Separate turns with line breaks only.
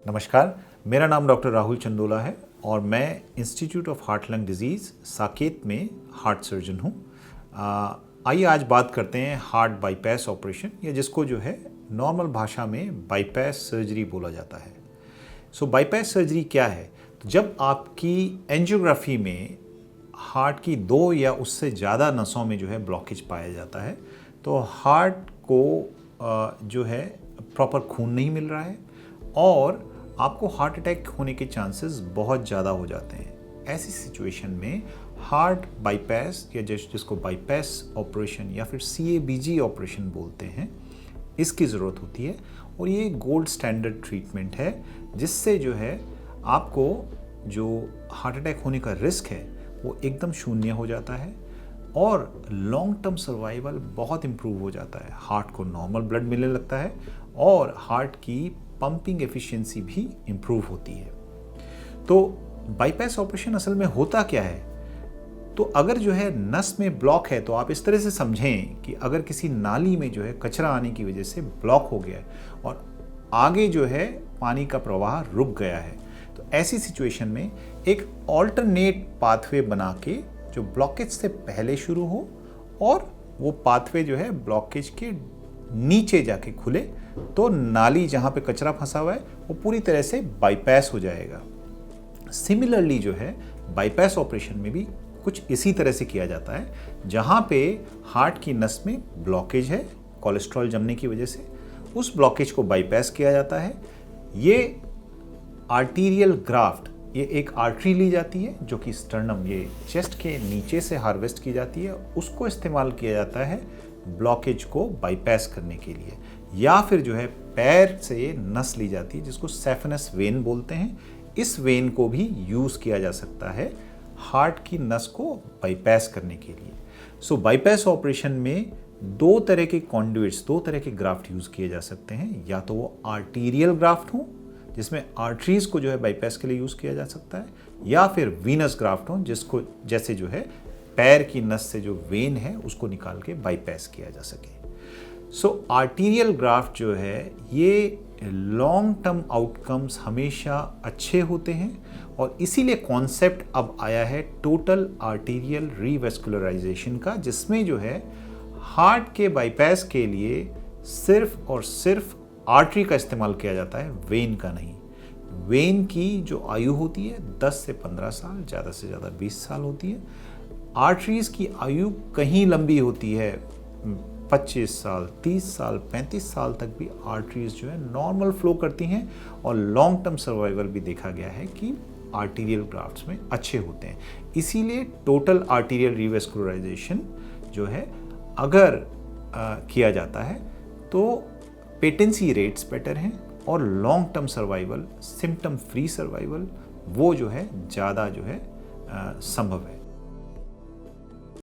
नमस्कार, मेरा नाम डॉक्टर राहुल चंदोला है और मैं institute of heart lung disease Saket में हार्ट सर्जन हूँ। आइए आज बात करते हैं हार्ट बाईपास ऑपरेशन, या जिसको जो है नॉर्मल भाषा में बाईपास सर्जरी बोला जाता है। बाईपास सर्जरी क्या है? तो जब आपकी एंजियोग्राफी में हार्ट की 2 या उससे ज़्यादा नसों में जो है ब्लॉकेज पाया जाता है, तो हार्ट को जो है प्रॉपर खून नहीं मिल रहा है और आपको हार्ट अटैक होने के चांसेस बहुत ज़्यादा हो जाते हैं। ऐसी सिचुएशन में हार्ट बाईपास या जिसको बाईपास ऑपरेशन या फिर CABG ऑपरेशन बोलते हैं, इसकी ज़रूरत होती है। और ये गोल्ड स्टैंडर्ड ट्रीटमेंट है जिससे जो है आपको जो हार्ट अटैक होने का रिस्क है वो एकदम शून्य हो जाता है और लॉन्ग टर्म सर्वाइवल बहुत इम्प्रूव हो जाता है। हार्ट को नॉर्मल ब्लड मिलने लगता है और हार्ट की पंपिंग एफिशिएंसी भी इम्प्रूव होती है। तो बाईपास ऑपरेशन असल में होता क्या है? तो अगर जो है नस में ब्लॉक है, तो आप इस तरह से समझें कि अगर किसी नाली में जो है कचरा आने की वजह से ब्लॉक हो गया है और आगे जो है पानी का प्रवाह रुक गया है, तो ऐसी सिचुएशन में एक ऑल्टरनेट पाथवे बना के जो ब्लॉकेज से पहले शुरू हो और वो पाथवे जो है ब्लॉकेज के नीचे जाके खुले, तो नाली जहाँ पे कचरा फंसा हुआ है वो पूरी तरह से बाईपास हो जाएगा। सिमिलरली जो है बाईपास ऑपरेशन में भी कुछ इसी तरह से किया जाता है। जहाँ पे हार्ट की नस में ब्लॉकेज है कोलेस्ट्रॉल जमने की वजह से, उस ब्लॉकेज को बाईपास किया जाता है। ये आर्टीरियल ग्राफ्ट, ये एक आर्टरी ली जाती है जो कि स्टर्नम, ये चेस्ट के नीचे से हार्वेस्ट की जाती है, उसको इस्तेमाल किया जाता है ब्लॉकेज को बाईपास करने के लिए। या फिर जो है पैर से नस ली जाती है जिसको सेफेनस वेन बोलते हैं। इस वेन को भी यूज़ किया जा सकता है हार्ट की नस को बाईपास करने के लिए। बाईपास ऑपरेशन में 2 तरह के कॉन्ड्यूइट्स, 2 तरह के ग्राफ्ट यूज़ किए जा सकते हैं। या तो वो आर्टीरियल ग्राफ्ट हो जिसमें आर्टरीज को जो है बाईपास के लिए यूज़ किया जा सकता है, या फिर वीनस ग्राफ्ट हो जिसको जैसे जो है पैर की नस से जो वेन है उसको निकाल के बाईपास किया जा सके। आर्टीरियल ग्राफ्ट जो है ये लॉन्ग टर्म आउटकम्स हमेशा अच्छे होते हैं और इसीलिए कॉन्सेप्ट अब आया है टोटल आर्टीरियल रीवेस्कुलराइजेशन का, जिसमें जो है हार्ट के बाईपास के लिए सिर्फ और सिर्फ आर्टरी का इस्तेमाल किया जाता है, वेन का नहीं। वेन की जो आयु होती है 10 से 15 साल, ज़्यादा से ज़्यादा 20 साल होती है। आर्टरीज की आयु कहीं लंबी होती है, 25 साल, 30 साल, 35 साल तक भी आर्टरीज जो है नॉर्मल फ्लो करती हैं और लॉन्ग टर्म सर्वाइवल भी देखा गया है कि आर्टीरियल ग्राफ्ट्स में अच्छे होते हैं। इसीलिए टोटल आर्टीरियल रीवेस्कुलराइजेशन जो है अगर किया जाता है तो पेटेंसी रेट्स बेटर हैं और long term survival, symptom free survival वो जो है ज़्यादा जो है संभव है।